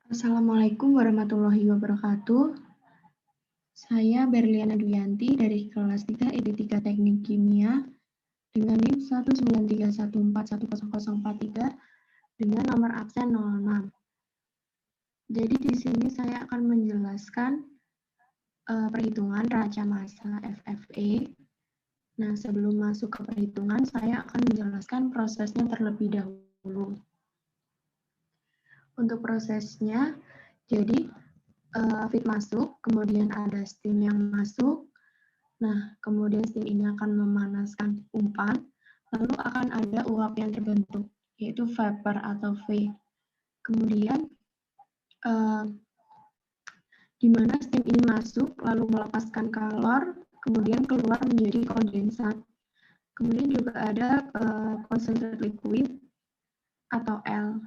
Assalamualaikum warahmatullahi wabarakatuh. Saya Berliana Duyanti dari kelas 3 ID3 Teknik Kimia dengan NIM 19314100043 dengan nomor absen 06. Jadi di sini saya akan menjelaskan perhitungan raca massa FFE. Nah, sebelum masuk ke perhitungan, saya akan menjelaskan prosesnya terlebih dahulu. Untuk prosesnya, jadi feed masuk, kemudian ada steam yang masuk. Nah, kemudian steam ini akan memanaskan umpan, lalu akan ada uap yang terbentuk, yaitu vapor atau V. Kemudian, di mana steam ini masuk, lalu melepaskan kalor, kemudian keluar menjadi kondensat. Kemudian juga ada concentrated liquid atau L.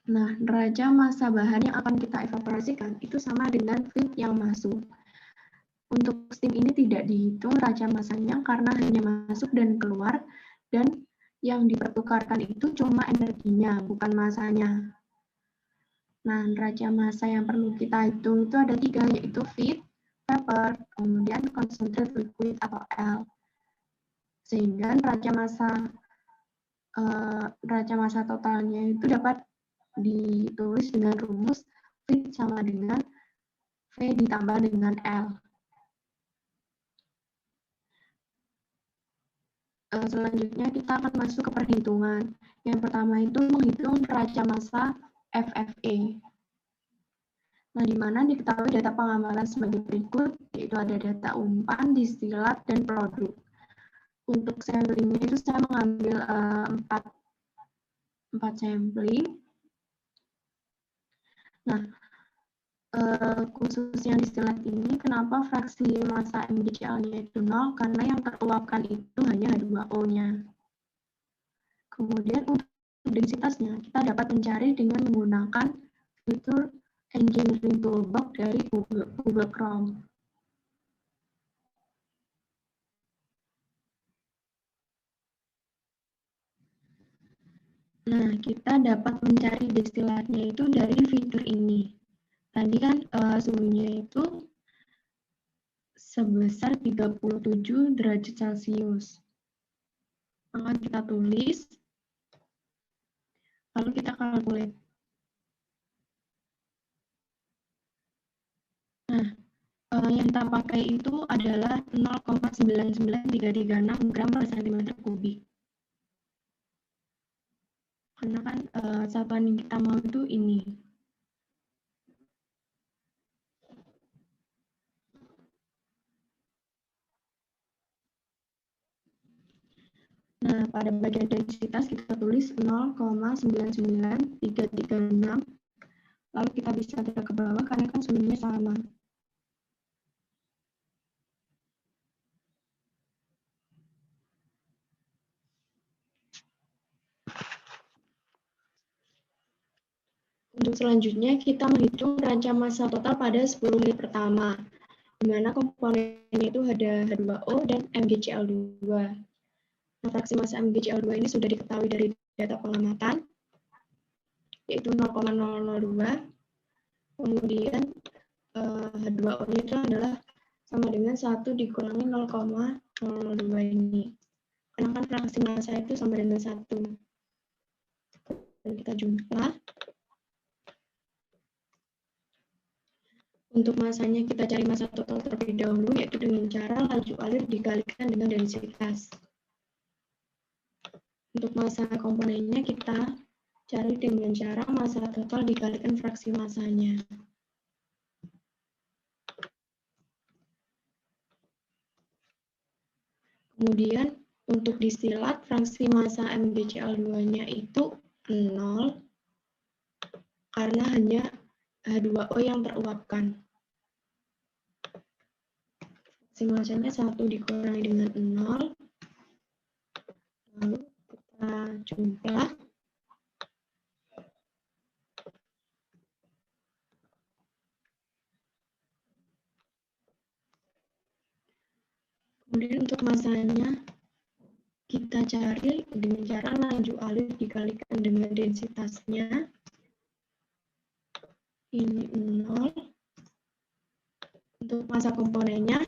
Nah, raca massa bahan yang akan kita evaporasikan itu sama dengan feed yang masuk. Untuk steam ini tidak dihitung raca massanya karena hanya masuk dan keluar, dan yang dipertukarkan itu cuma energinya, bukan massanya. Nah, raca massa yang perlu kita hitung itu ada 3, yaitu feed, vapor, kemudian concentrated liquid atau L. Sehingga raca massa totalnya itu dapat ditulis dengan rumus V sama dengan V ditambah dengan L. Selanjutnya kita akan masuk ke perhitungan. Yang pertama itu menghitung raca massa FFE. Nah, di mana diketahui data pengamalan sebagai berikut, yaitu ada data umpan, distilat, dan produk. Untuk samplingnya itu saya mengambil 4 sampling. Nah, khusus yang distilat ini, kenapa fraksi massa MgCl-nya itu 0? Karena yang teruapkan itu hanya H2O-nya. Kemudian untuk densitasnya, kita dapat mencari dengan menggunakan fitur engineering toolbox dari Google Chrome. Nah, kita dapat mencari destilatnya itu dari fitur ini. Tadi kan suhunya itu sebesar 37 derajat Celcius. Maka kita tulis, lalu kita calculate. Nah, yang kita pakai itu adalah 0,99336 gram per cm kubik. Karena kan satuan yang kita mau itu ini. Nah, pada bagian densitas kita tulis 0,99336. Lalu kita bisa drag ke bawah karena kan suhunya sama. Untuk selanjutnya kita menghitung raca massa total pada 10 menit pertama, di mana komponennya itu ada H2O dan MgCl2. Nah, fraksi massa MgCl2 ini sudah diketahui dari data pengamatan, yaitu 0,002. Kemudian H2O-nya itu adalah sama dengan 1 dikurangi 0,002 ini. Karena kan fraksi massa itu sama dengan 1. Dan kita jumlah. Untuk massanya kita cari massa total terlebih dahulu, yaitu dengan cara laju alir dikalikan dengan densitas. Untuk massa komponennya kita cari dengan cara massa total dikalikan fraksi massanya. Kemudian untuk distilat, fraksi massa MgCl2-nya itu 0 karena hanya H2O yang teruapkan. Fraksi massanya 1 dikurangi dengan 0. Lalu kita jumlah. Kemudian untuk massanya kita cari dengan cara laju alir dikalikan dengan densitasnya. ini 0. Untuk massa komponennya,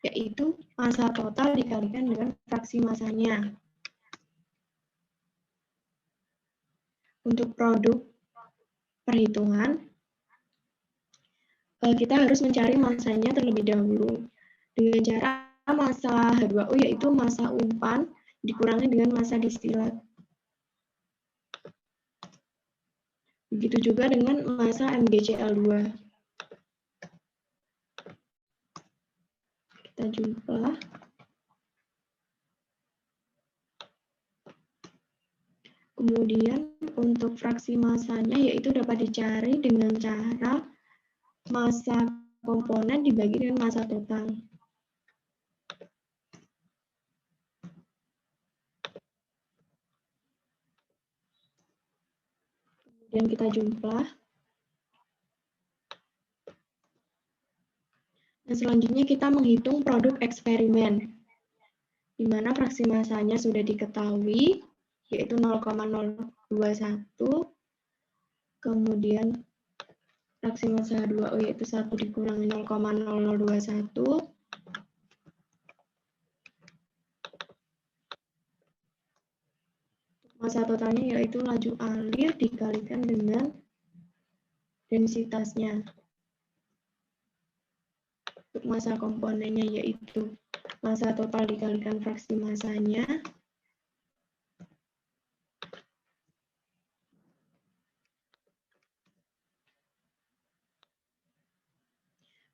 yaitu massa total dikalikan dengan fraksi massanya. Untuk produk perhitungan, kita harus mencari massanya terlebih dahulu. Dengan cara massa H2O, yaitu massa umpan, dikurangi dengan massa distilat. Begitu juga dengan massa MgCl2. Kita jumlah. Kemudian untuk fraksi massanya yaitu dapat dicari dengan cara massa komponen dibagi dengan massa total. Kemudian kita jumlah. Nah, selanjutnya kita menghitung produk eksperimen, di mana fraksi massanya sudah diketahui, yaitu 0,021, kemudian fraksi massa H2O yaitu 1 dikurangi 0,0021, massa totalnya yaitu laju alir dikalikan dengan densitasnya. Untuk massa komponennya yaitu massa total dikalikan fraksi massanya.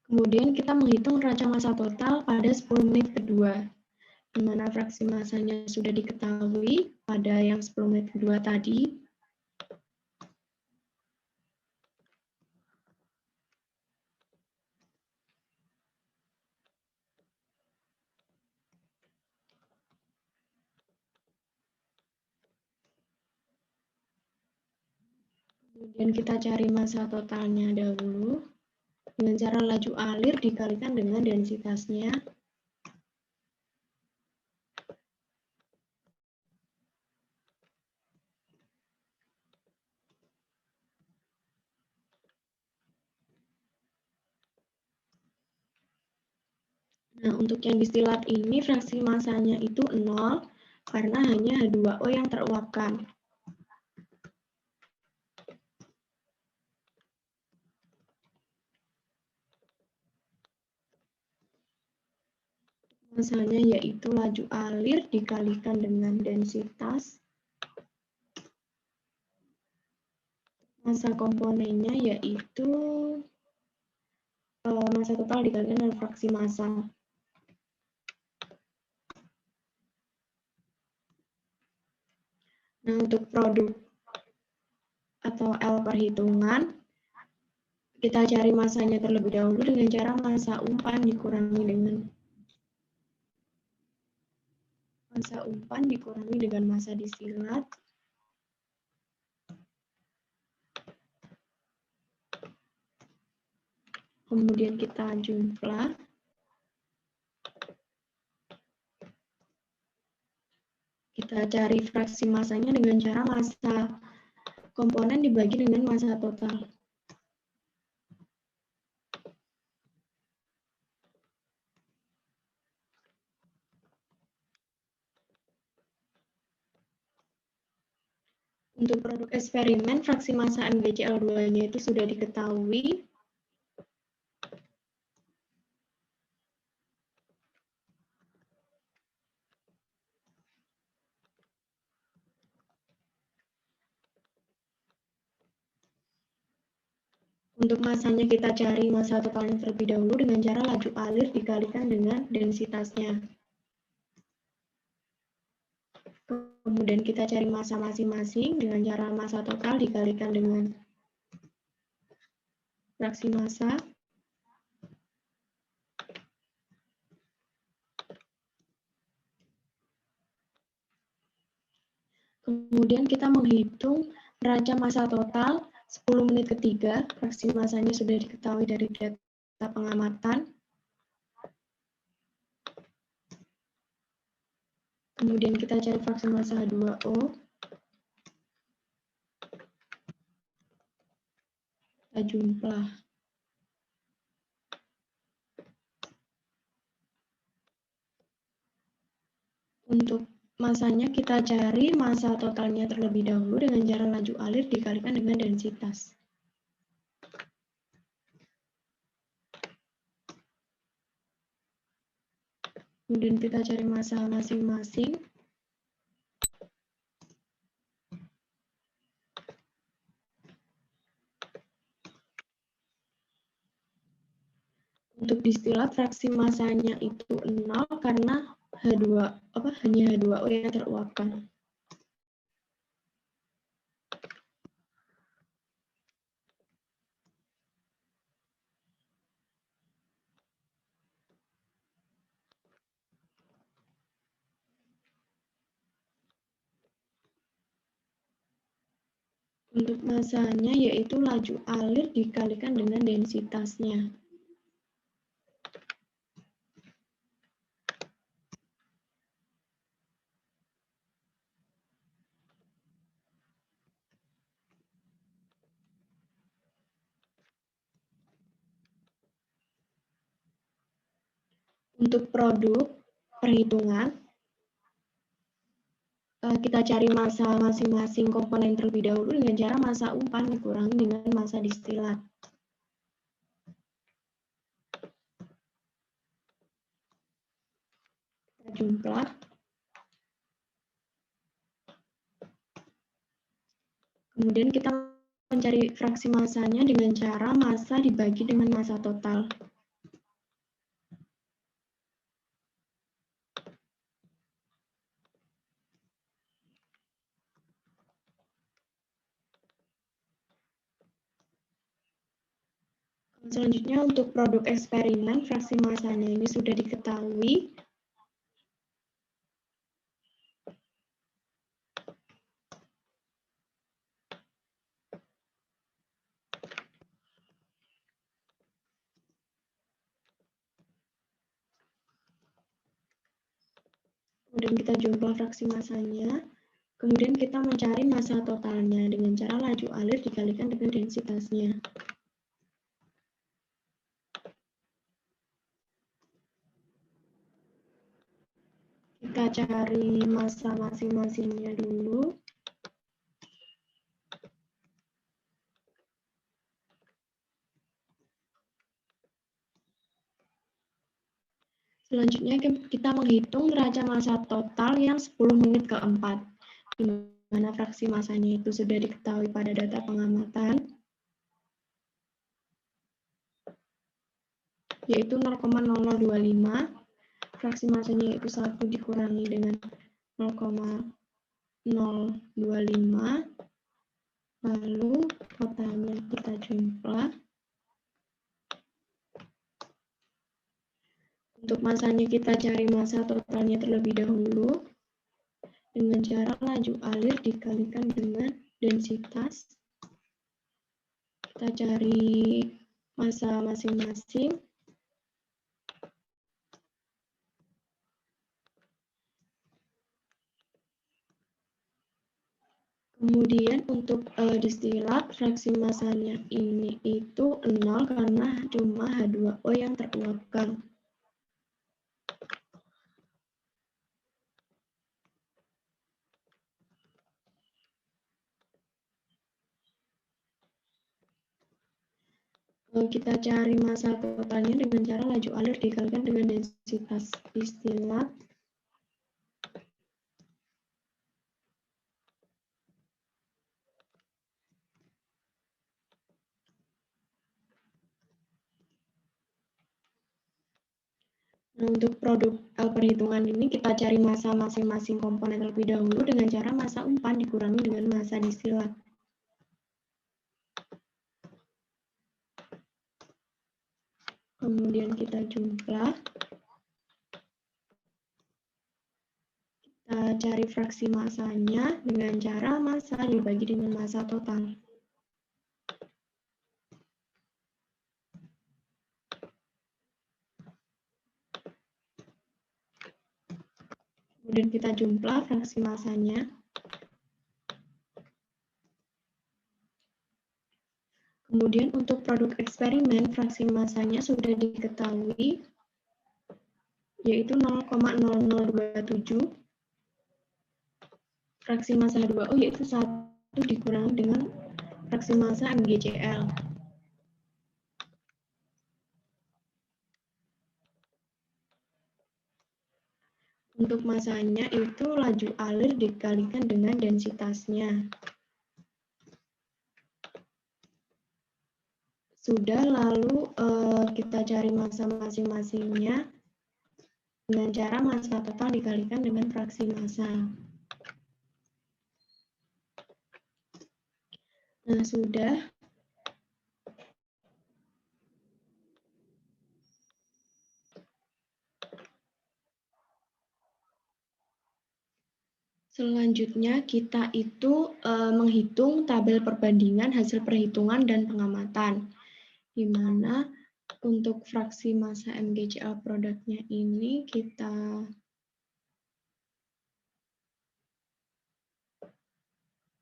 Kemudian kita menghitung raca massa total pada 10 menit kedua, di mana fraksi massanya sudah diketahui pada yang 10 menit kedua tadi. Kemudian kita cari massa totalnya dahulu, dengan cara laju alir dikalikan dengan densitasnya. Nah, untuk yang distilat ini fraksi massanya itu 0 karena hanya H2O yang teruapkan. Massanya yaitu laju alir dikalikan dengan densitas. Massa komponennya yaitu massa total dikalikan dengan fraksi massa. Nah, untuk produk atau L perhitungan, kita cari massanya terlebih dahulu dengan cara massa umpan dikurangi dengan massa distilat. Kemudian kita jumlah. Kita cari fraksi massanya dengan cara massa komponen dibagi dengan massa total. Untuk produk eksperimen, fraksi massa MgCl2-nya itu sudah diketahui. Untuk massanya kita cari massa totalnya terlebih dahulu dengan cara laju alir dikalikan dengan densitasnya. Kemudian kita cari massa masing-masing dengan cara massa total dikalikan dengan fraksi massa. Kemudian kita menghitung raca massa total 10 menit ketiga, fraksi massanya sudah diketahui dari data pengamatan. Kemudian kita cari fraksi massa H2O. Kita jumlah. Untuk masanya kita cari masa totalnya terlebih dahulu dengan cara laju alir dikalikan dengan densitas. Kemudian kita cari masa masing-masing. Untuk distilat fraksi masanya itu 0 karena hanya H2O yang teruapkan. Untuk masanya yaitu laju alir dikalikan dengan densitasnya. Untuk produk perhitungan, kita cari masa masing-masing komponen terlebih dahulu dengan cara masa umpan dikurangi dengan masa distilat. Kita jumlah. Kemudian kita mencari fraksi masanya dengan cara masa dibagi dengan masa total. Selanjutnya untuk produk eksperimen, fraksi masanya ini sudah diketahui. Kemudian kita jumlah fraksi masanya. Kemudian kita mencari masa totalnya dengan cara laju alir dikalikan dengan densitasnya. Kita cari masa masing-masingnya dulu. Selanjutnya kita menghitung neraca masa total yang 10 menit keempat, di mana fraksi masanya itu sudah diketahui pada data pengamatan, yaitu 0,0025, fraksi masanya itu 1 dikurangi dengan 0,025, lalu totalnya kita jumlah. Untuk masanya kita cari masa totalnya terlebih dahulu dengan cara laju alir dikalikan dengan densitas. Kita cari masa masing-masing. Kemudian untuk distilat, fraksi masanya ini itu 0 karena cuma H2O yang teruapkan. Kita cari masa totalnya dengan cara laju alir dikalikan dengan densitas distilat. Nah, untuk produk perhitungan ini kita cari masa masing-masing komponen terlebih dahulu dengan cara masa umpan dikurangi dengan masa distilat. Kemudian kita jumlah. Kita cari fraksi masanya dengan cara masa dibagi dengan masa total. Kemudian kita jumlah fraksi masanya. Kemudian untuk produk eksperimen, fraksi masanya sudah diketahui, yaitu 0,0027. Fraksi massa H2O yaitu 1 dikurangi dengan fraksi massa MgCl. Untuk masanya itu laju alir dikalikan dengan densitasnya. Sudah, lalu kita cari massa masing-masingnya dengan cara massa total dikalikan dengan fraksi massa. Nah, sudah. Selanjutnya kita itu menghitung tabel perbandingan hasil perhitungan dan pengamatan, di mana untuk fraksi massa MgCl produknya ini kita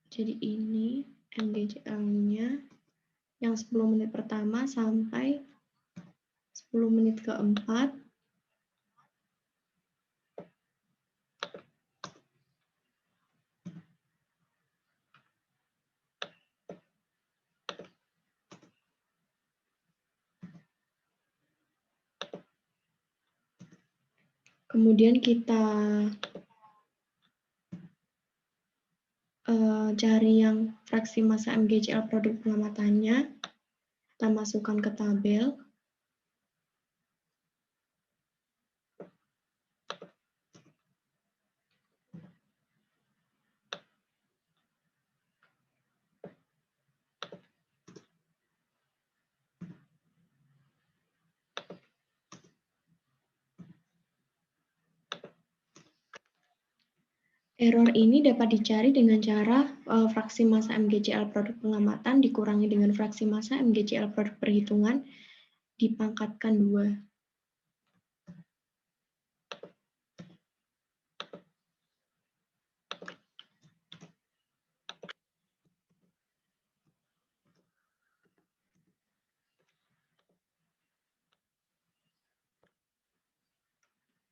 jadi ini MgCl-nya yang 10 menit pertama sampai 10 menit keempat. Kemudian kita cari yang fraksi massa MgCl produk pengamatannya, kita masukkan ke tabel. Error ini dapat dicari dengan cara fraksi massa MgCl produk pengamatan dikurangi dengan fraksi massa MgCl produk perhitungan dipangkatkan 2.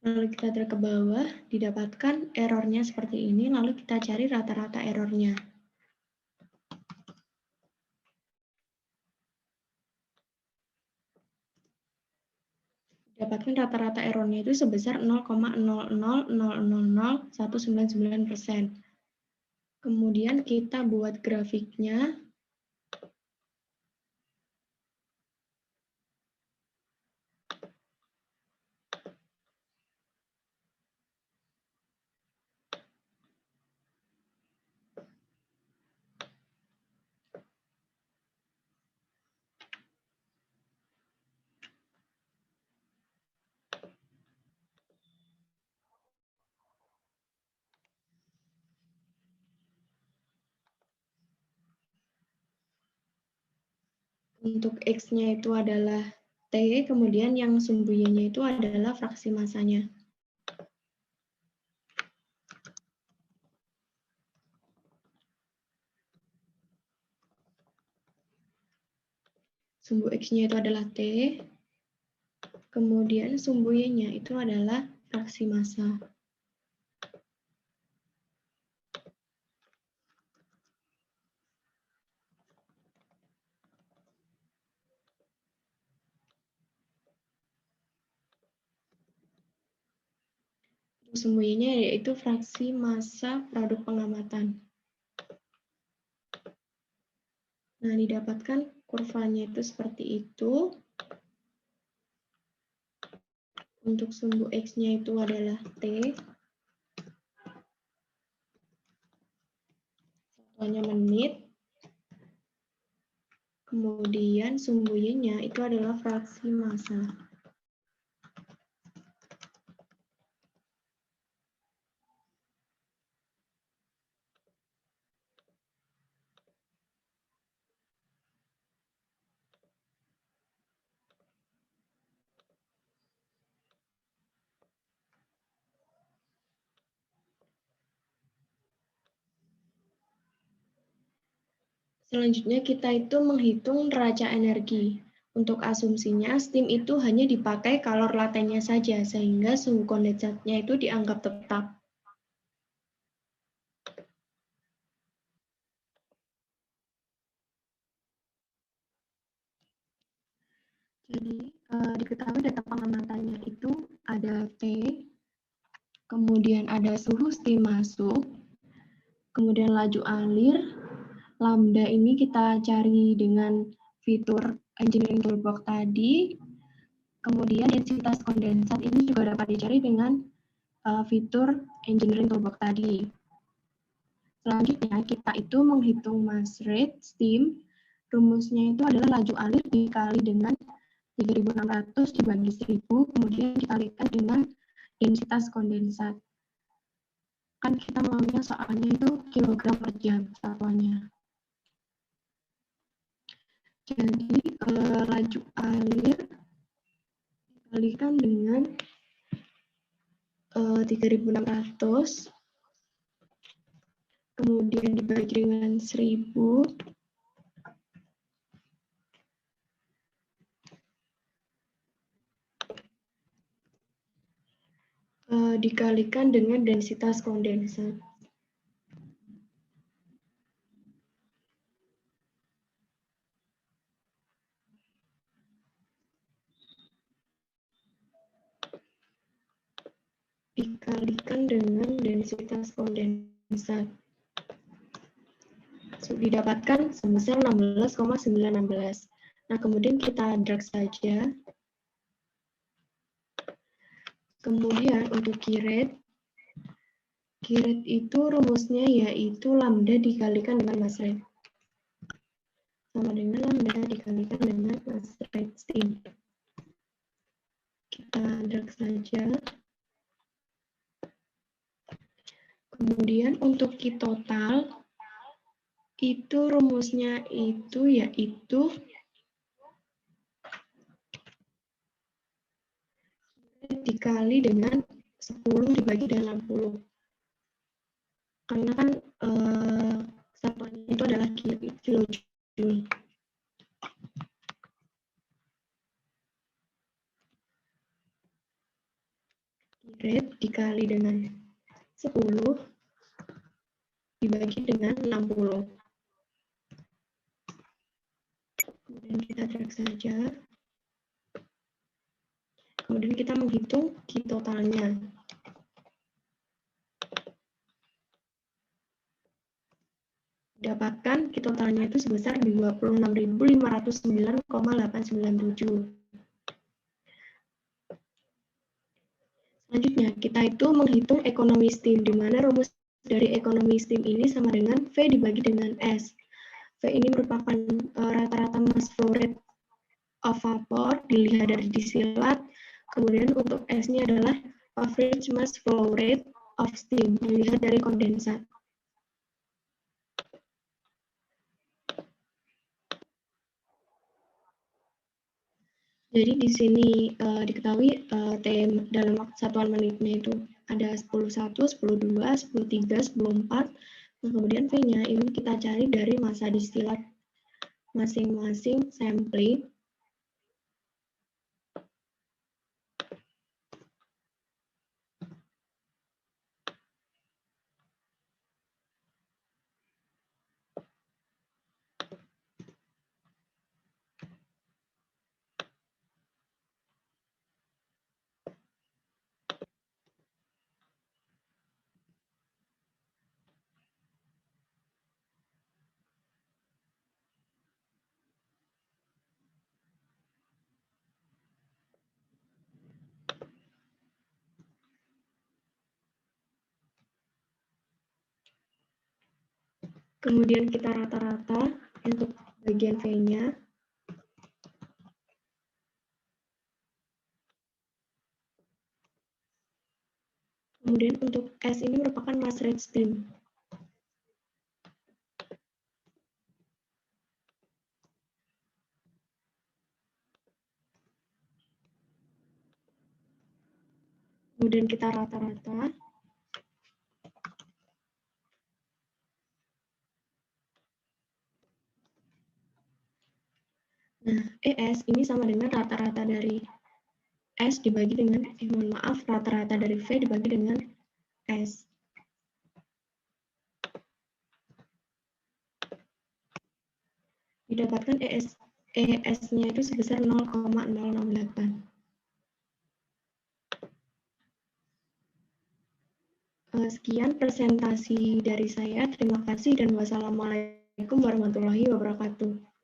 Lalu kita drag ke bawah, didapatkan errornya seperti ini, lalu kita cari rata-rata errornya. Dapatkan rata-rata errornya itu sebesar 0,000000199%. Kemudian kita buat grafiknya. Untuk X-nya itu adalah T, kemudian yang sumbu Y-nya itu adalah fraksi massanya. Sumbu X-nya itu adalah T, kemudian sumbu Y-nya itu adalah fraksi massa. Sumbu Y-nya yaitu fraksi massa produk pengamatan. Nah, didapatkan kurvanya itu seperti itu. Untuk sumbu X-nya itu adalah T. Satuannya menit. Kemudian sumbu Y-nya itu adalah fraksi massa. Selanjutnya kita itu menghitung neraca energi. Untuk asumsinya, steam itu hanya dipakai kalor latennya saja, sehingga suhu kondensatnya itu dianggap tetap. Jadi, diketahui data pengamatannya itu ada T, kemudian ada suhu steam masuk, kemudian laju alir, lambda ini kita cari dengan fitur engineering toolbox tadi, kemudian densitas kondensat ini juga dapat dicari dengan fitur engineering toolbox tadi. Selanjutnya kita itu menghitung mass rate steam, rumusnya itu adalah laju alir dikali dengan 3.600 dibagi 1.000, kemudian dikalikan dengan densitas kondensat. Kan kita maunya soalnya itu kilogram per jam satuannya. Jadi laju alir dikalikan dengan 3.600, kemudian dibagi dengan 1.000, dikalikan dengan densitas kondensat. Dikalikan dengan densitas kondensat. Didapatkan sebesar 16,916. Nah, kemudian kita drag saja. Kemudian untuk key rate itu rumusnya yaitu lambda dikalikan dengan mass rate. Sama dengan lambda dikalikan dengan mass rate steam. Kita drag saja. Kemudian untuk key total, itu rumusnya itu yaitu dikali dengan 10 dibagi dengan 60. Karena kan satuannya itu adalah kilojoule. Rate dikali dengan 10 dibagi dengan 60. Kemudian kita drag saja. Kemudian kita menghitung key totalnya. Dapatkan key totalnya itu sebesar 26.509,897. Selanjutnya, kita itu menghitung ekonomi steam, di mana rumus dari ekonomi steam ini sama dengan V dibagi dengan S. V ini merupakan rata-rata mass flow rate of vapor, dilihat dari disilat. Kemudian untuk S-nya adalah average mass flow rate of steam, dilihat dari kondensat. Jadi di sini diketahui TM dalam satuan menitnya itu ada 10.1, 10.2, 10.3, 10.4. Nah, kemudian V-nya ini kita cari dari massa distilat masing-masing sampling. Kemudian kita rata-rata untuk bagian V-nya. Kemudian untuk S ini merupakan mass rate steam. Kemudian kita rata-rata. Nah, ES ini sama dengan rata-rata dari S dibagi dengan, rata-rata dari V dibagi dengan S. Didapatkan ES-nya itu sebesar 0,068. Sekian presentasi dari saya. Terima kasih dan wassalamualaikum warahmatullahi wabarakatuh.